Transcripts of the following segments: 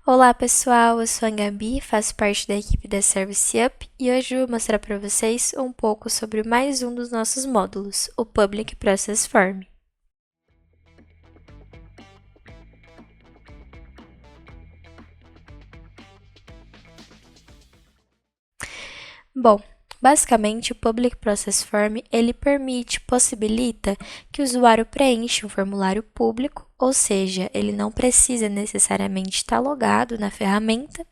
Olá pessoal, eu sou a Gabi, faço parte da equipe da Service Up e hoje eu vou mostrar para vocês um pouco sobre mais um dos nossos módulos, o Public Process Form. Bom, basicamente o Public Process Form ele possibilita que o usuário preencha um formulário público, ou seja, ele não precisa necessariamente estar logado na ferramenta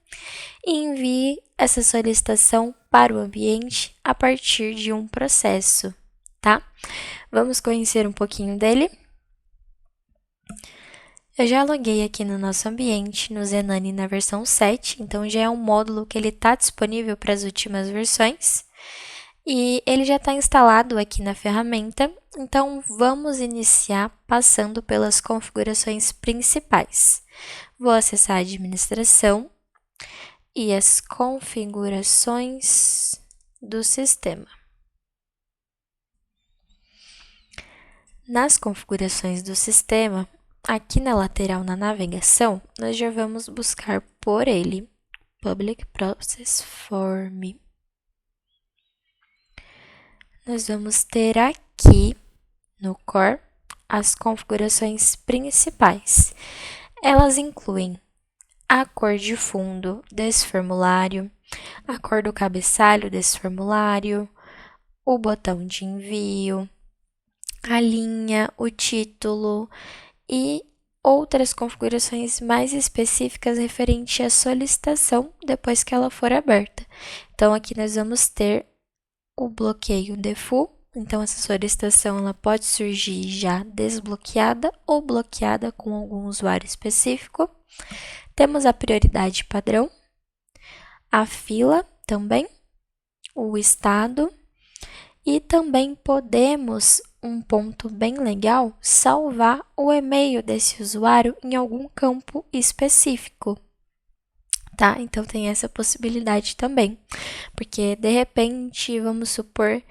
e envie essa solicitação para o ambiente a partir de um processo, tá? Vamos conhecer um pouquinho dele? Eu já loguei aqui no nosso ambiente, no Zenani na versão 7, então já é um módulo que ele está disponível para as últimas versões. E ele já está instalado aqui na ferramenta, então vamos iniciar passando pelas configurações principais. Vou acessar a administração e as configurações do sistema. Nas configurações do sistema, aqui na lateral na navegação, nós já vamos buscar por ele, Public Process Form. Nós vamos ter aqui no Core as configurações principais. Elas incluem a cor de fundo desse formulário, a cor do cabeçalho desse formulário, o botão de envio, a linha, o título e outras configurações mais específicas referente à solicitação depois que ela for aberta. Então, aqui nós vamos ter o bloqueio default. Então, essa solicitação ela pode surgir já desbloqueada ou bloqueada com algum usuário específico. Temos a prioridade padrão, a fila também, o estado e também podemos, um ponto bem legal, salvar o e-mail desse usuário em algum campo específico, tá? Então, tem essa possibilidade também, porque de repente, vamos supor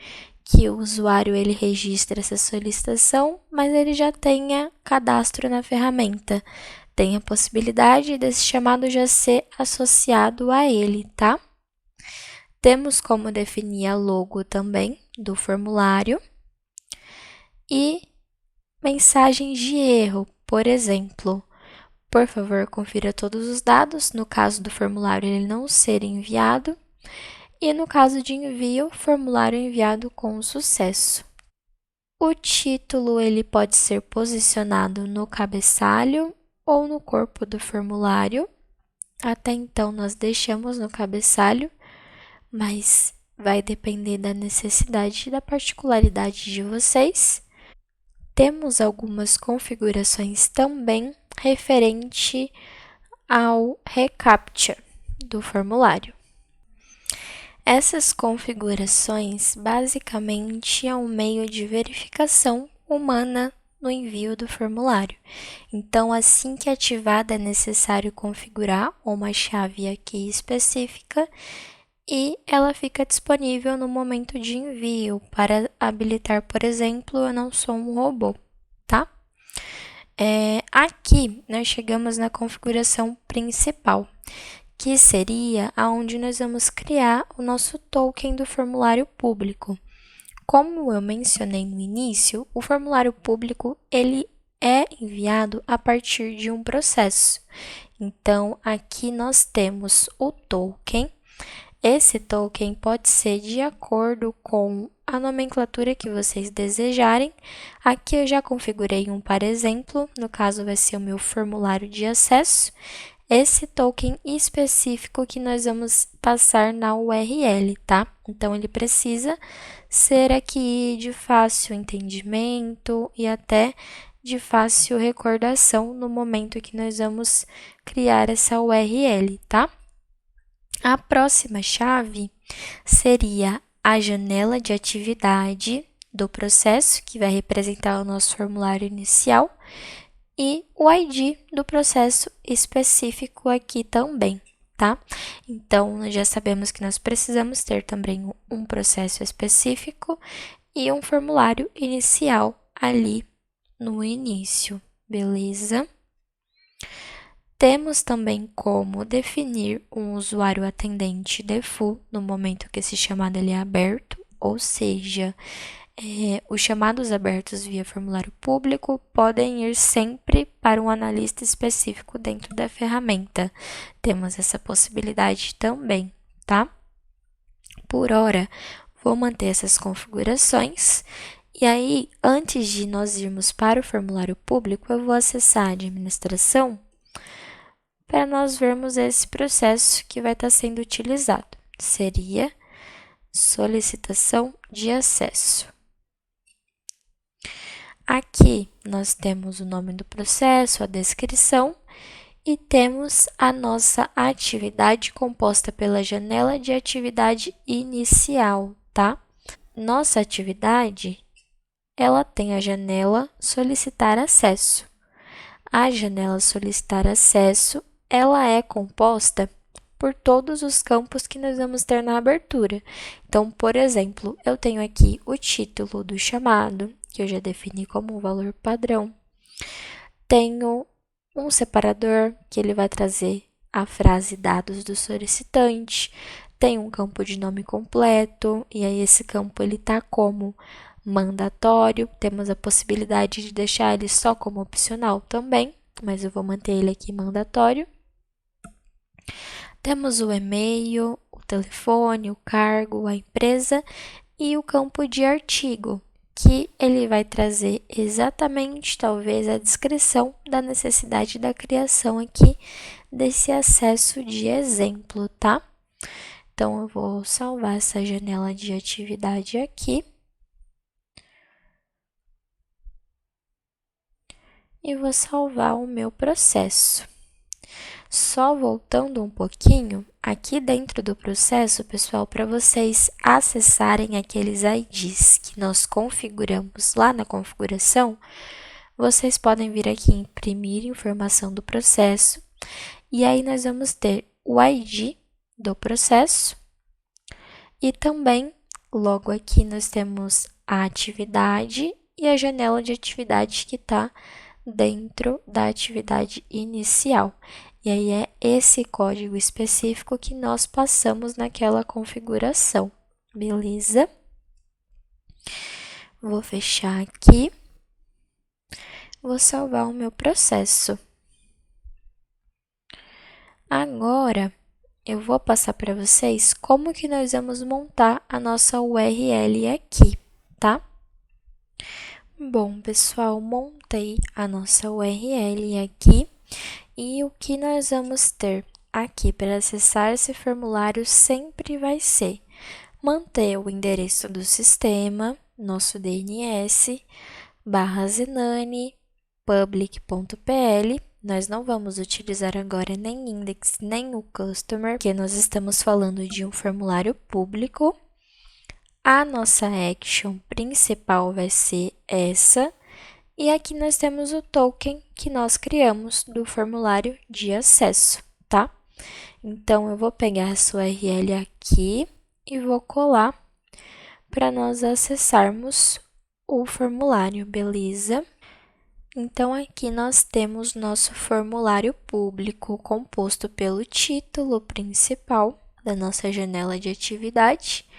que o usuário ele registra essa solicitação, mas ele já tenha cadastro na ferramenta. Tem a possibilidade desse chamado já ser associado a ele, tá? Temos como definir a logo também do formulário e mensagens de erro, por exemplo. Por favor, confira todos os dados, no caso do formulário ele não ser enviado, e no caso de envio, formulário enviado com sucesso. O título ele pode ser posicionado no cabeçalho ou no corpo do formulário. Até então, nós deixamos no cabeçalho, mas vai depender da necessidade e da particularidade de vocês. Temos algumas configurações também referente ao reCAPTCHA do formulário. Essas configurações basicamente é um meio de verificação humana no envio do formulário. Então, assim que ativada, é necessário configurar uma chave aqui específica e ela fica disponível no momento de envio para habilitar, por exemplo, eu não sou um robô, tá? Aqui, nós chegamos na configuração principal, que seria aonde nós vamos criar o nosso token do formulário público. Como eu mencionei no início, o formulário público ele é enviado a partir de um processo. Então, aqui nós temos o token. Esse token pode ser de acordo com a nomenclatura que vocês desejarem. Aqui eu já configurei um para exemplo, no caso vai ser o meu formulário de acesso. Esse token específico que nós vamos passar na URL, tá? Então, ele precisa ser aqui de fácil entendimento e até de fácil recordação no momento que nós vamos criar essa URL, tá? A próxima chave seria a janela de atividade do processo, que vai representar o nosso formulário inicial, e o ID do processo específico aqui também, tá? Então, nós já sabemos que nós precisamos ter também um processo específico e um formulário inicial ali no início, beleza? Temos também como definir um usuário atendente default no momento que esse chamado ele é aberto, ou seja, os chamados abertos via formulário público podem ir sempre para um analista específico dentro da ferramenta. Temos essa possibilidade também, tá? Por hora, vou manter essas configurações. E aí, antes de nós irmos para o formulário público, eu vou acessar a administração para nós vermos esse processo que vai estar sendo utilizado. Seria solicitação de acesso. Aqui nós temos o nome do processo, a descrição e temos a nossa atividade composta pela janela de atividade inicial, tá? Nossa atividade, ela tem a janela solicitar acesso. A janela solicitar acesso, ela é composta por todos os campos que nós vamos ter na abertura. Então, por exemplo, eu tenho aqui o título do chamado, que eu já defini como um valor padrão. Tenho um separador, que ele vai trazer a frase dados do solicitante. Tem um campo de nome completo, e aí esse campo ele tá como mandatório. Temos a possibilidade de deixar ele só como opcional também, mas eu vou manter ele aqui mandatório. Temos o e-mail, o telefone, o cargo, a empresa e o campo de artigo, que ele vai trazer exatamente, talvez, a descrição da necessidade da criação aqui desse acesso de exemplo, tá? Então, eu vou salvar essa janela de atividade aqui. E vou salvar o meu processo. Só voltando um pouquinho, aqui dentro do processo, pessoal, para vocês acessarem aqueles IDs que nós configuramos lá na configuração, vocês podem vir aqui em imprimir informação do processo, e aí nós vamos ter o ID do processo, e também, logo aqui, nós temos a atividade e a janela de atividade que está dentro da atividade inicial. E aí é esse código específico que nós passamos naquela configuração, beleza? Vou fechar aqui. Vou salvar o meu processo. Agora, eu vou passar para vocês como que nós vamos montar a nossa URL aqui, tá? Bom, pessoal, montei a nossa URL aqui. E o que nós vamos ter aqui para acessar esse formulário sempre vai ser manter o endereço do sistema, nosso DNS, /zenane, public.pl. Nós não vamos utilizar agora nem index, nem o customer, porque nós estamos falando de um formulário público. A nossa action principal vai ser essa. E aqui nós temos o token que nós criamos do formulário de acesso, tá? Então, eu vou pegar essa URL aqui e vou colar para nós acessarmos o formulário, beleza? Então, aqui nós temos nosso formulário público composto pelo título principal da nossa janela de atividade.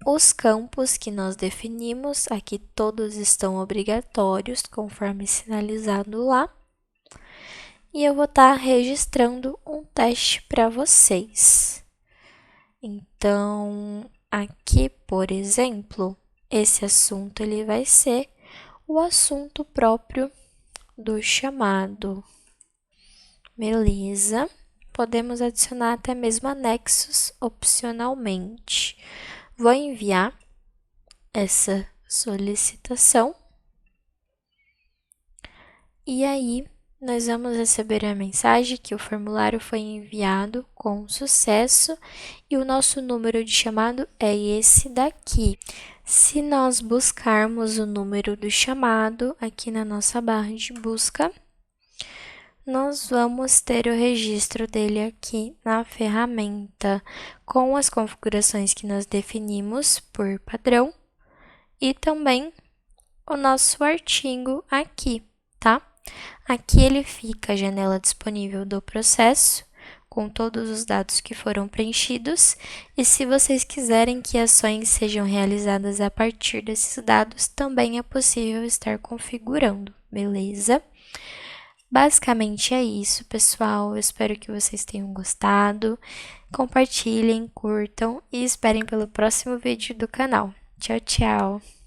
Os campos que nós definimos, aqui todos estão obrigatórios, conforme sinalizado lá. E eu vou estar registrando um teste para vocês. Então, aqui, por exemplo, esse assunto ele vai ser o assunto próprio do chamado. Beleza? Podemos adicionar até mesmo anexos opcionalmente. Vou enviar essa solicitação e aí nós vamos receber a mensagem que o formulário foi enviado com sucesso e o nosso número de chamado é esse daqui. Se nós buscarmos o número do chamado aqui na nossa barra de busca, nós vamos ter o registro dele aqui na ferramenta, com as configurações que nós definimos por padrão e também o nosso artigo aqui, tá? Aqui ele fica a janela disponível do processo, com todos os dados que foram preenchidos, e se vocês quiserem que ações sejam realizadas a partir desses dados, também é possível estar configurando, beleza? Basicamente é isso, pessoal. Eu espero que vocês tenham gostado. Compartilhem, curtam e esperem pelo próximo vídeo do canal. Tchau, tchau!